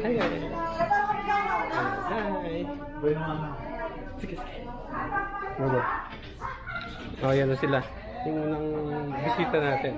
Hi, guys. Hi. Sige, sige. Bago. Oh, yan na sila. Yung unang bisita natin.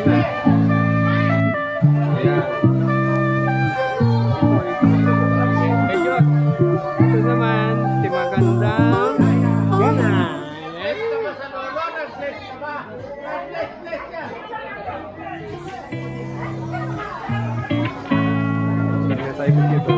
na. Ayan. Ayun. Ito naman, si magandang Gana. Kaya tayo dito.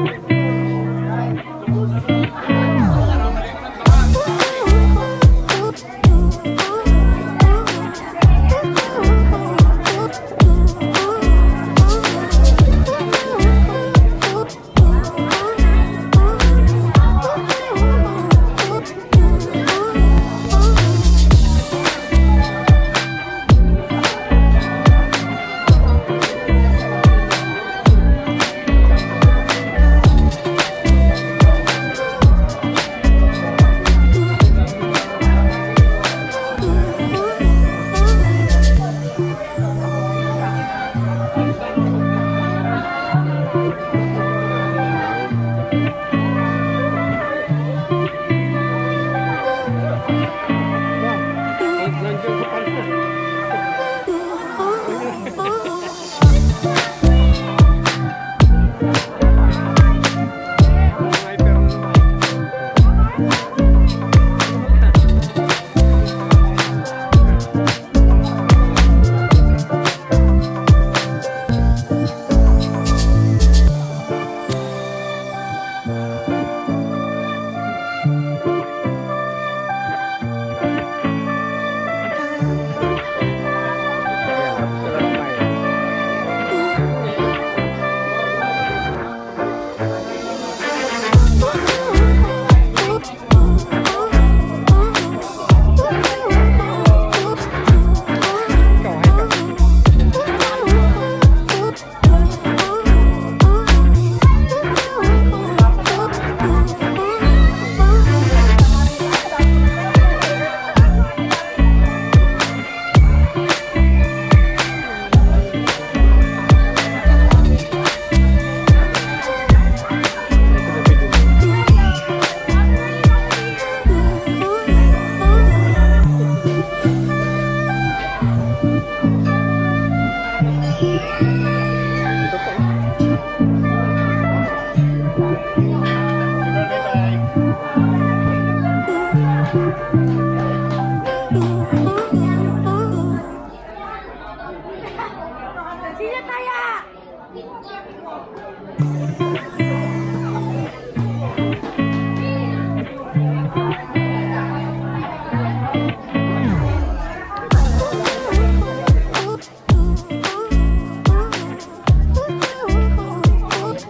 Sino tayo?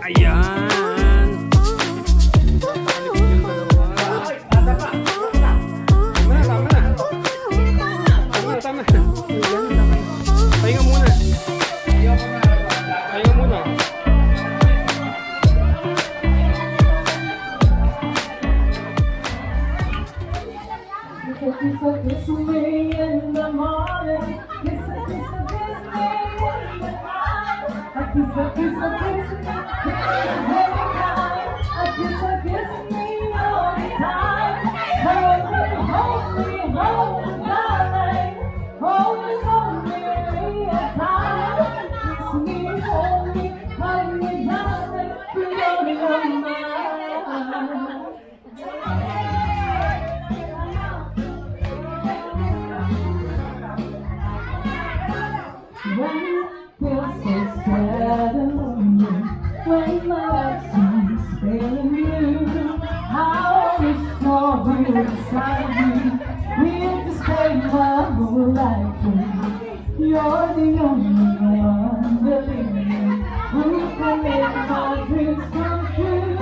Ayan. Tama na. Pahinga muna. Pahinga muna. Kiss me in the morning. Kiss me in the night. Kiss me all the time. Hold me, darling. Hold me real tight. Kiss me, hold me, darling. You're mine. When feels so sad and lonely, when my life seems failing you, how wish for you inside me. Here to stay my whole life through. You're the only one believing me, who can make my dreams come true.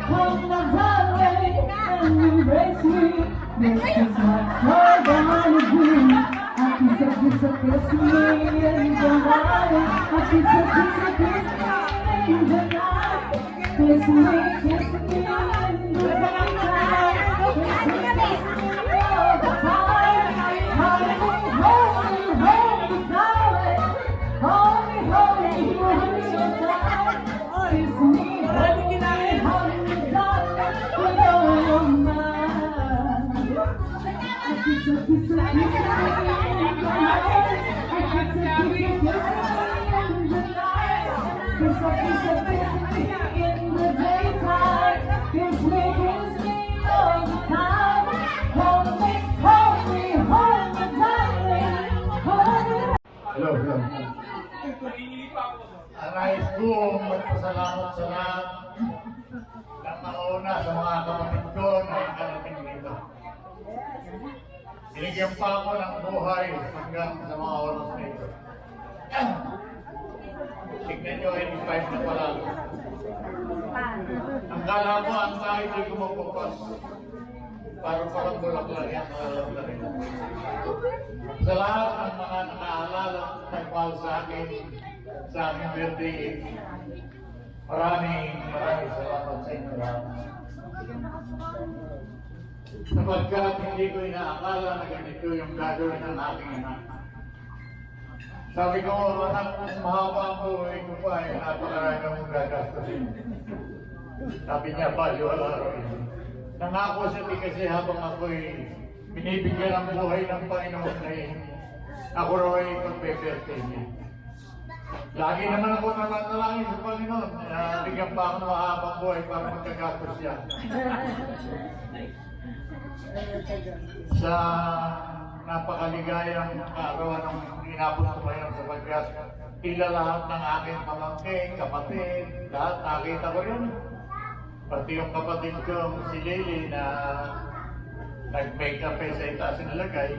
Come now, darling, and embrace me. This is what I wanna do. Kiss me in the morning. Kiss me in the night. Kiss me in the night. Kiss me all the time. Hold me, darling. Hold me so tight. Kiss me, darling. You're mine. Kiss me. Ang nais kong magpasalamat sa lahat ng mauna sa mga kapatid ko na nakarating dito. Binigyan pa ako ng buhay hanggang sa mga oras na ito. Tignan nyo, 85 na pala. Ang kala mo, ang kahit di ko mapupas. Parang bulaklak yan, alam na rin. Sa lahat ng mga nakaalala nagmahal sa aking birthday, maraming salamat sa inyo lahat. Sapagkat hindi ko inaakala na ganito yung gagawin ng aking anak. Sabi ko, anak, mas mahaba ang buhay ko pa, ay napakarami mong gagastusin. Sabi niya, wala rin. Nangako siya kasi habang ako'y binibigyan ng buhay ng Panginoon ay ako raw ay pagpe-birthday niya. Lagi naman ako nananalangin sa Panginoon. Bigyan pa ako ng mahabang buhay para magkagastos siya. Sa napakaligayang kaarawan ng inabot ko ngayon sapagkat tila lahat ng aking pamangkin, kapatid, lahat nakita ko rin. Pati yung kapatid ko, si Lily, na nag-makeup sa itaas nilagay.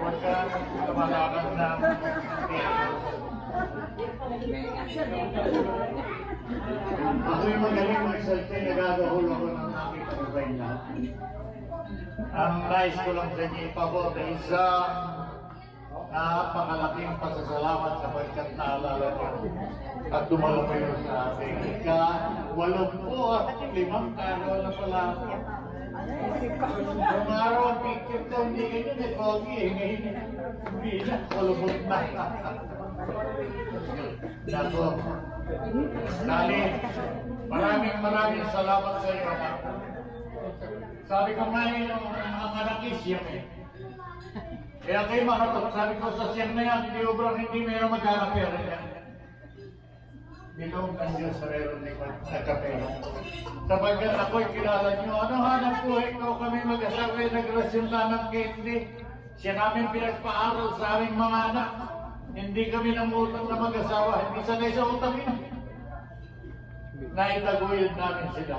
Huwag ka lumalakad na ako'y magaling mag-selfie, nagagahul ako ng aking kamabay na. Ang nais ko lang sa inyo ipabot ay isang napakalaking pasasalamat sapagkat naalala niyo at dumalo kayo sa ating ika-85 araw na pala ako. Yung araw ang picture ko, hindi kayo na pogi eh. Ngayon, hindi na, kulubot na. Nako, Dali, maraming salamat sa iyo. Sabi ko may ang anak isiyang eh. Kaya kayo makatot, sabi ko sa siyang na yan, hindi meron magkakapera yan. Bilog ng Diyos sa meron ni magkakapera. Sapagkat ako'y kilala niyo, ano hanap buhay ko kami mag-asawa nag-rasyon na ng candy. Siya namin pinagpaaral sa aming mga anak. Hindi kami namutang na mag-asawa, hindi sanay sa utang yun. Naitaguyod namin sila.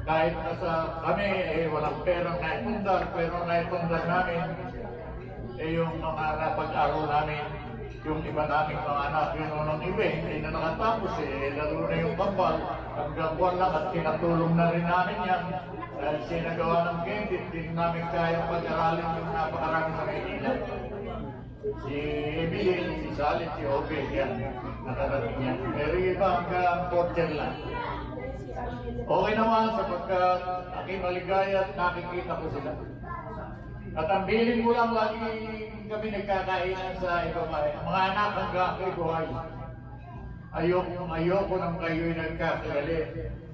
Kahit nasa kami, walang perang naitundar, pero naitundar namin, yung mga napag-aral namin, yung iba naming mga anak, yun unang iba, hindi na nakatapos lalo na yung kapal, hanggang buwan lang at kinatulong na rin namin yan. Dahil sinagawa ng candy, hindi namin kaya pag-aralin yung napakarami na Maynila. Si Evelyn, si Salit, si Obel, yan, nakarating yan. Pero iba hanggang porter lang. Okay naman sapagkat aking maligaya at nakikita ko sila. At ang bilin mo lang lagi kami nagkakainan sa ibabay. Mga anak hanggang ako'y buhay. Ayoko nang kayo'y nagkakagali.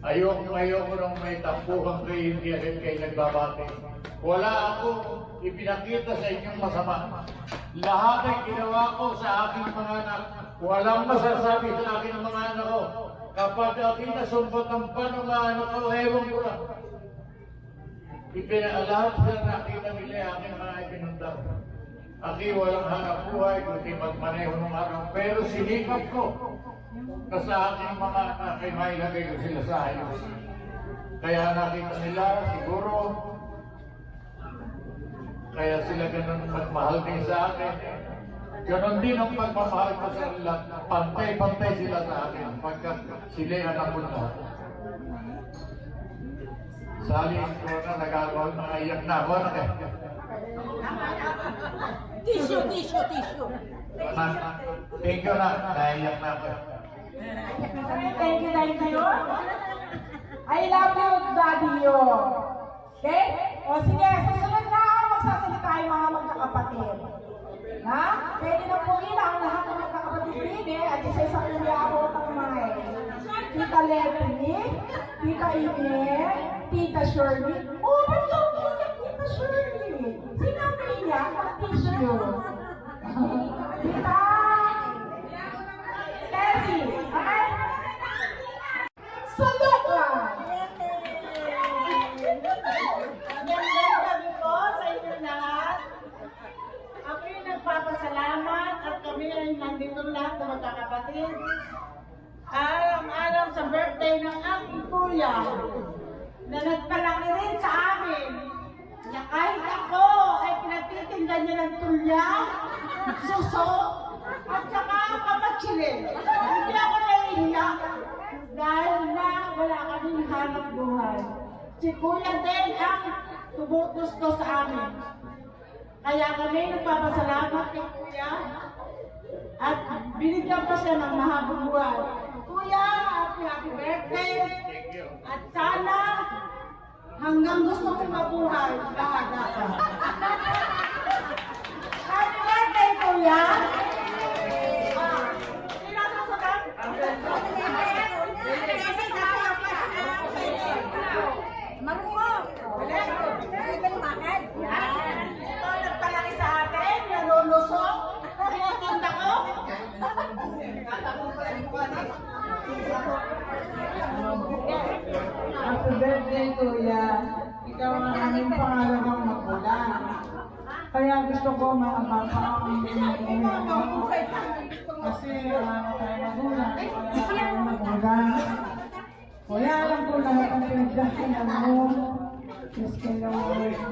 Ayoko nang may tampuhan kayo hindi agad kayo nagbabate. Wala ako ipinakita sa inyong masama. Lahat ay ginawa ko sa aking mga anak. Walang masasabi sa akin ng mga anak ko. Kapag aking nasumpatan pa ng mga anak ko, ewan ko lang. Lahat sila nakita nila aking mga ipinundang. Aki walang hanap buhay, kundi magmaneho ng araw. Pero sinikap ko na sa aking mga anak ay mailagay ko sila sa ayos. Kaya nakita nila siguro, kaya sila ganun magmahal din sa akin. Ganon din ang pagmamahal ko sa kanila. Pantay-pantay sila sa akin pagkat sila ang anak ko na. Sali ko na nagagawa ng iyak na ako. Tissue. Thank you na. Naiyak na ako. Thank you. I love you, Daddy yo. Okay? O sige, susunod na ako magsasalita yung mga magkakapatid. Ha? Pwede na po ang lahat ng magkakapatid din at isa-isa kuya ako kamay. Tita Letty, Tita Ine, Tita Shirley. Oh, ba't yung Tita Shirley? Sinabi niya, tissue. Tita Leslie, okay? Salute lang! Magandang gabi po sa inyo lahat. Ako yung nagpapasalamat at kami itong lahat ng magkakapatid. Alam-alam sa birthday ng aking kuya na nagpalaki rin sa amin. Na kahit ako ay pinagtitinda niya ng tulya, suso, at saka kamatsilin. Hindi ako naiiyak dahil na wala kaming hanap buhay. Si kuya din ang tumutusto sa amin. Kaya kami nagpapasalamat kay kuya at binigyan pa siya ng mahabang buhay. Kuya, happy birthday! At sana hanggang gusto kong mabuhay, bahaga ka. Happy birthday, kuya! Marunong! Ay, bakit? Ito nagpalaki sa atin, nanulusok. Tanda ko. Happy birthday, Kuya. Ikaw ang aming pangalawang magulang. Kaya gusto ko maababa ang buhay mo. Kasi wala tayo magulang. Wala tayo magulang. Kuya, alam ko lahat ang pinagdahilan mo. Maski nung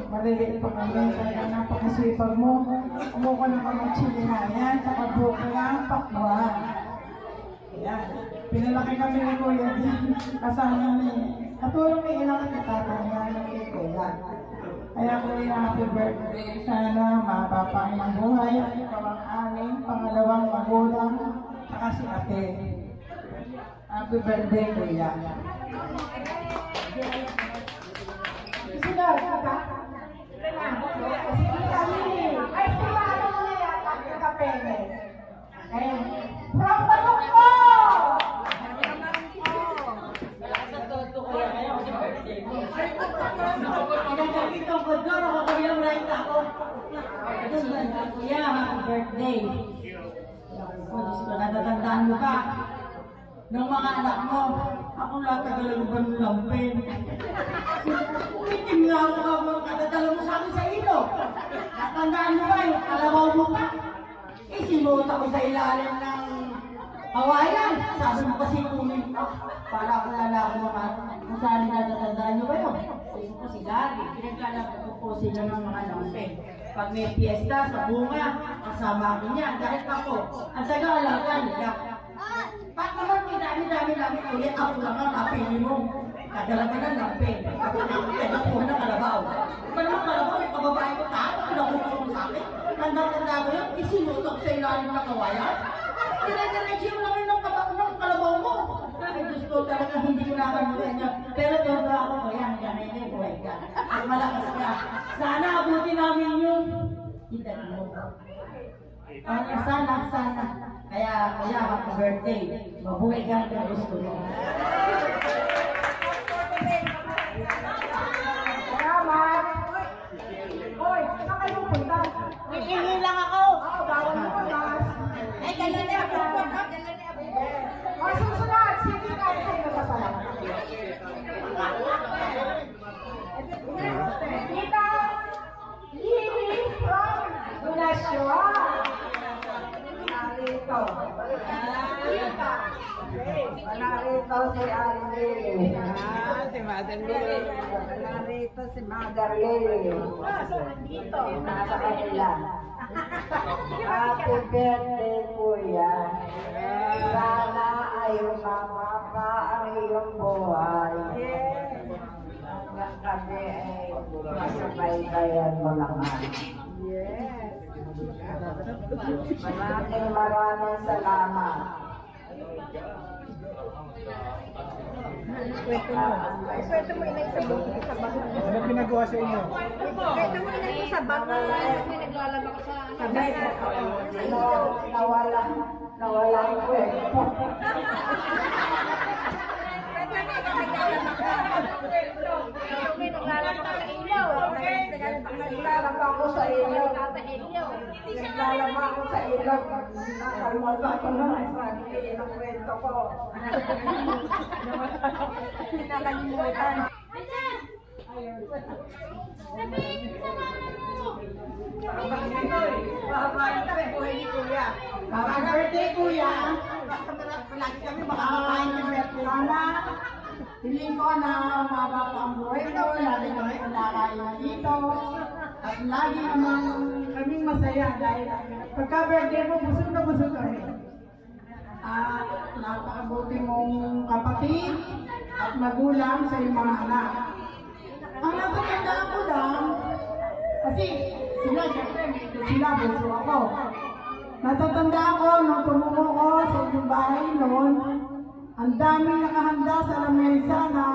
maliliit pa kami, kaya napakasipag mo. Umuha na ka ng chilinayan, saka buka ng pakwan. Ayan. Pinalaki kami ni Kuya din. Kasama ni katulong ni ilang nagtatangan ni Kuya. Kaya Kuya, happy birthday. Sana mapapang ang buhay. Ikaw ang aming pangalawang magulang. Saka si ate. Happy birthday, Kuya. Sunod, ka? Sige kami. Ay, kumano mo na yata yung kapeles. Ayun. From Balungko! Pinagkakitong ko doon, ako kuya, right ako. Kuya, happy birthday. Diyos ko, natatandaan mo ba? Nung mga anak mo, ako lahat tagalaguban ng lampin. Itim nga ako habang kadadala mo sa akin sa ilo. Natandaan mo ba yung kalabaw mo pa? Isimuta ko sa ilalim ng kawayan. Sabi mo kasi kunin ko. Para ako lalaki mga masali na natatandaan nyo ba yun? Sabi ko si Gagi. Pinaglalagay ko po sila ng mga lampin. Pag may piyesta sa bunga, kasama ako niya. Dahil ako, ang taga-alaga niya. Pag naman dami-dami ulit, ako lang ang napili mo. Kadala ka ng lampin. Kaya ng kalabaw. Iba naman kalabaw, may kababae ko tayo. Nakuha mo sa akin. Tanda-tanda ko yun, isinutok sa ilalim ng kawayan. Dire-diretso yung namin ng kalabaw mo. Ay, Diyos ko talaga, hindi ko nakalimutan niya. Pero todo ako ko yan, hindi buhay ka. At malakas ka. Sana abutin namin yung edad mo. Sana. Kaya, happy birthday. Mabuhay ka na gusto mo. Salamat! Hoy, saan kayo punta? Ihingi lang ako. Bawal mo mas. Ay, dala niya ako. O, susunod, sige ka kayo sa pala. Kita, Lili from Lunasyon. Narito. Narito si Aling Lili. Si Mother Lili. Narito si Mother Lili. Nasa kanila. Happy birthday, Kuya. Sana ay mapapa ang iyong buhay. Hanggang kami ay masabay-bayan mo naman. Maraming salamat. Swerte mo inay sa bangko. Ano pinagawa sa inyo? Swerte mo inay sa bangko. Naglalaba ka sa bed. Nawala ang kwento. Naglalaba ka sa ilaw. Naglalaba ako sa ilaw. Naglalaba ako sa ilaw. Nakalimutan ko na ang kwento ko. Nakalimutan. Happy birthday, kuya. Sana, hiling ko na umaba pa ang buhay ko, lagi kami nakain na dito. At lagi naman kaming masaya dahil pagka birthday mo, busog na busog kami. At napakabuti mong kapatid at magulang sa iyong mga anak. Ang natatandaan ko lang, kasi sila, syempre, sila, buso ako. Natatandaan ko, nung tumuko ko sa inyong bahay noon, ang daming nakahanda sa lamesa na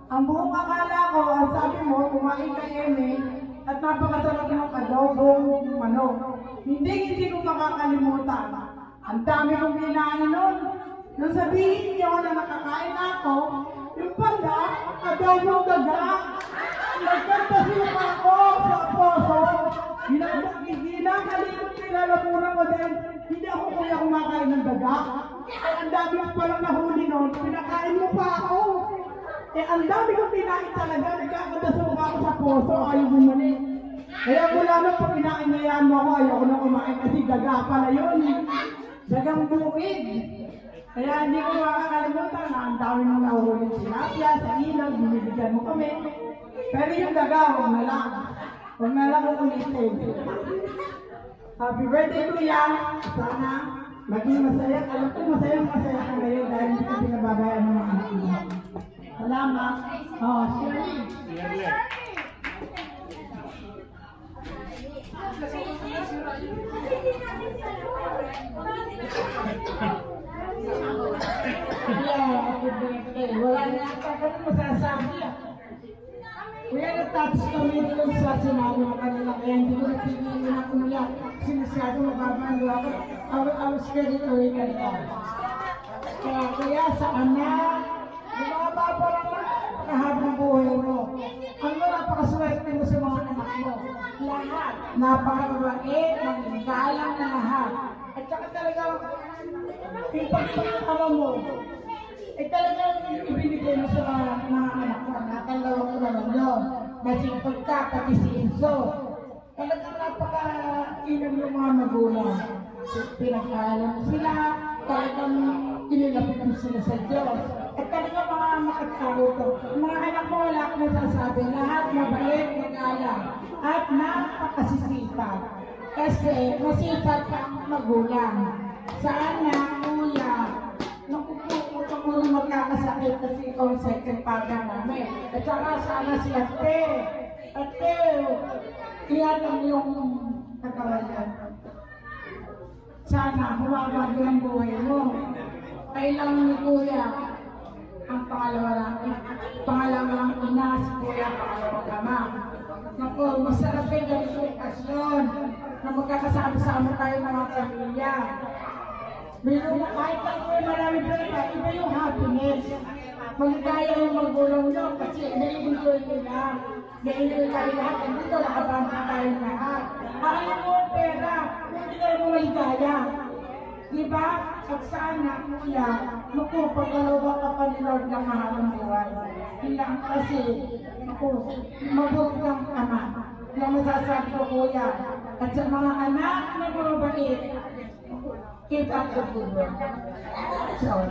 ang buong akala ko, ang sabi mo, kumain ka Eme, at napakasarap ng adobong manok. Hindi ko makakalimutan. Ang dami kong kinain noon. Nung sabihin niyo na nakakain ako, yung pala, adobong daga. Nagkantasiya ako sa poso. Ginakalimot nilalamunan ko dahil hindi ako kuya kumakain ng daga. Eh, ang dami ko palang nahuli noon. Pinakain mo pa ako. Eh, ang dami kong kinain talaga. Nagkakatasuka ako sa poso. Ayaw bumalik. Kaya mula nung pag inaanyayan mo ako, ayaw ko na kumain kasi daga pala yun. Dagang bukid. Kaya hindi ko makakalimutan na ang dami mong nahuhuli sinapya sa ilaw, binibigyan mo kami. Pero yung daga, huwag na lang. Huwag na lang ulitin. Happy birthday, kuya. Sana maging masaya. Alam ko masaya ka ngayon dahil hindi ka pinababayaan ng mga anak mo. Salamat. Oh, Shirley. Happy birthday. Wala na kami masasabi. Kuya, na-touch kami doon sa sinabi ng kanila, kaya hindi ko napigilin na umiyak. Kasi masyado mababalo ako. I was ready to wake up. Kaya sa anak, bumaba pa lang kahabang buhay mo. Ang napakaswerte mo sa mga anak mo. Lahat. Napakabait, magagalang na lahat. At saka talaga, yung pagpapakama mo, eh talagang ibinigay mo sa mga anak mo. Nakalawa ko naman yun. Masipag ka, pati si Enzo. Talagang napaka-inam yung mga magulang. Pinag-aalam sila, talagang inilapit mo sila sa Diyos. At talagang mga makatawto. Mga anak mo, wala akong nasasabi. Lahat mabait, mag-alam. At napakasisipag. Kasi masipag ka ang magulang. Sana, kuya, nakukuha mo na magkakasakit kasi ikaw ang second partner namin. At saka sana si Ate. Ate, iyan yung katawanan. Sana humabag yung buhay mo. Kailangan ni Kuya ang pangalawang ina, si Kuya ang pangalawang ama. Naku, masarap yung ganito okasyon na magkakasama-sama tayo mga pamilya. Kahit lang may marami pala, iba yung happiness. Magkaya yung magulang nyo kasi na-enjoy nila. Na-enjoy tayo lahat. Andito nakabamba tayo lahat. Alam mo ang pera, hindi tayo maligaya. Diba? At sana, kuya, magpapagalawa ka pa ni Lord ng mahabang buhay. Hilang kasi, mabuti kang ama. Lang masasabi ko, kuya. At sa mga anak na mabait, keep up the good work. So,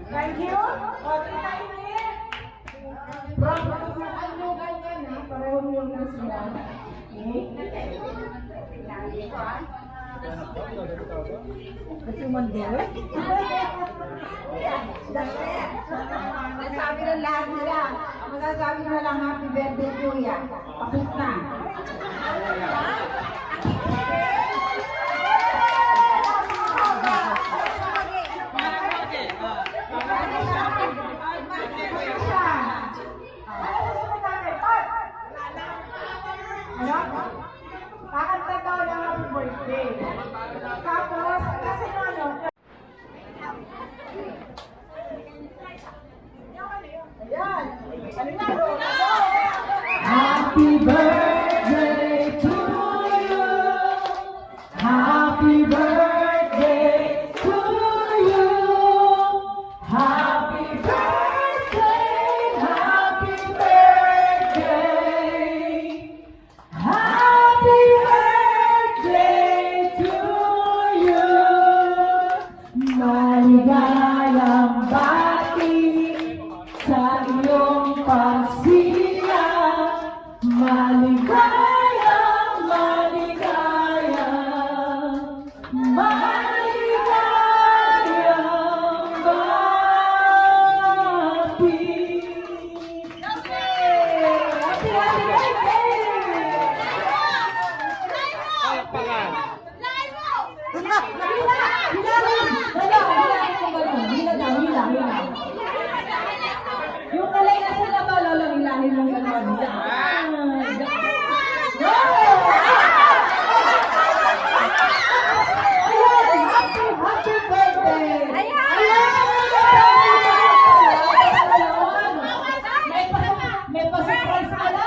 thank you. Property sa ano ganyan ha, pareho mo na sila. Kasi mandiri? Sabi ng lahat nila, masasabi na lang happy birthday kuya. Pakit na. Kakanta daw ng happy birthday. Tapos, kasi ano, ayan, happy birthday to you. Yung kalay na sila ba, lolo, hilahin mo yung gano'n. Happy birthday! May pa-surprise ka na!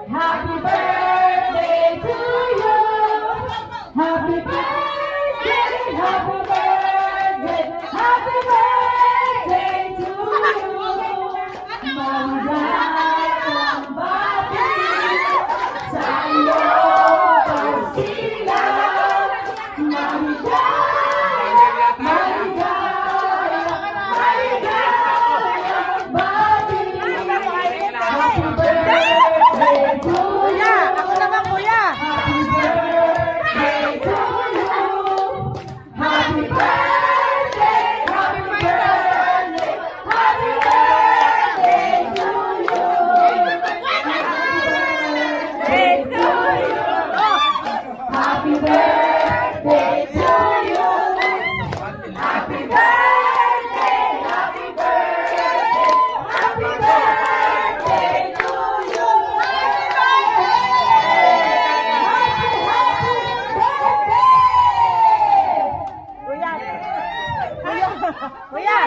Happy birthday to you! Happy birthday to you! Happy birthday, happy birthday, happy birthday to you! Maligayang bati sa iyong pagsilang. Maligayang bati. Happy birthday to you! Ako naman, kuya! Happy birthday to you! Happy birthday! Happy birthday! Happy birthday to you! Happy birthday to you! Happy birthday! Happy birthday! Happy birthday to you! Kuya! Kuya!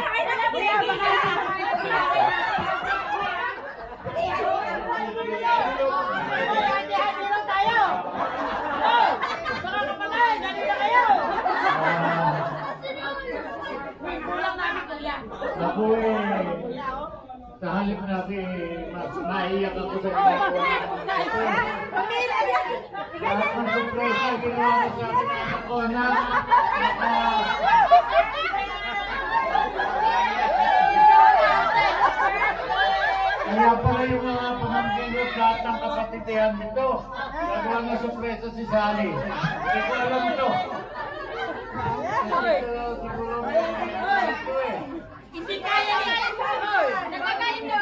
Ako sa halip na mas naiyak ako sa ginagawa. Lahat ng surprise na ginawa ko sa akin ako na kaya pala yung mga pamangkin ko lahat ng kapatitihan nito. Nagawa ng surpresa si Sally. Hindi ko alam ito. Siguro Hindi kaya niya yung sabi. Nagkakain na.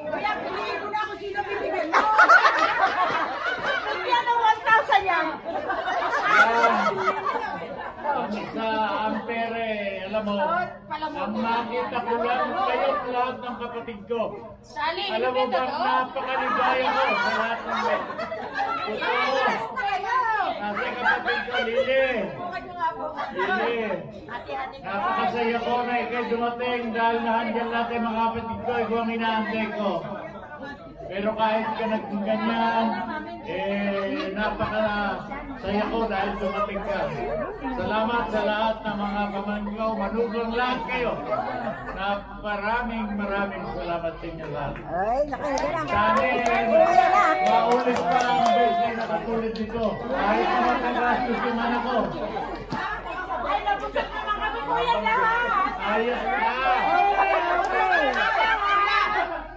Kuya, piliin mo na kung sino bibigyan mo. Bigyan ng 1,000 yan. Sa Ampere, alam mo, ang makita ko lang kayo lahat ng kapatid ko. Alam mo ba, napakaligaya ko sa lahat ng may. Kasi kapatid ko, Lili. Lili. Napakasaya ko na ikay dumating dahil nahandyan natin mga kapatid ko, ikaw ang inaantay ko. Pero kahit ka nagganyan, napakasaya ko dahil dumating ka. Salamat sa lahat ng mga pamanggaw, manugang lahat kayo. Maraming salamat sa inyo lahat. Ay, nakailan. Sana maulit pa ang birthday na katulad dito. Kahit naman nagastos yung anak ko. Ay, nabusap naman kami, kuya, lahat. Ayos na!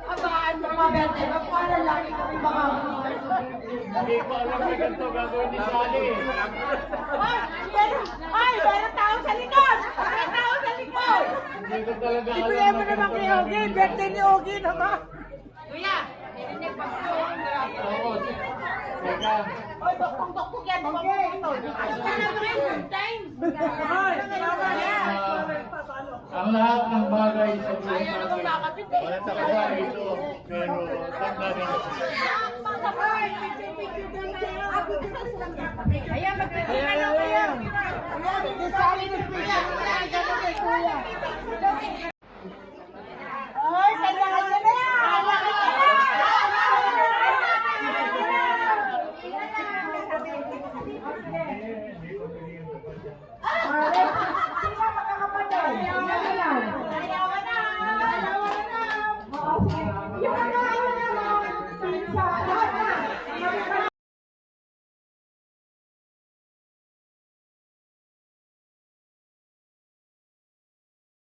Abangan mo mga birthday. Paano lagi kami baka Hindi ko alam na ganito gagawin ni Sally. Ay, meron tao sa likod. Meron tao sa likod. Hindi ko talaga alam Ibigay mo naman kay Ogie. Birthday ni Ogie naman. Kuya, narinig pa sa Oo. Teka. Oy, doktok yan. Okay. Ang lahat ng bagay sa buhay natin. Wala sa kasa ito. Pero tanda rin. Ayan, magpipila na kayo. Ayan, desali ni Kuya. Ayan, gano'n kay Kuya.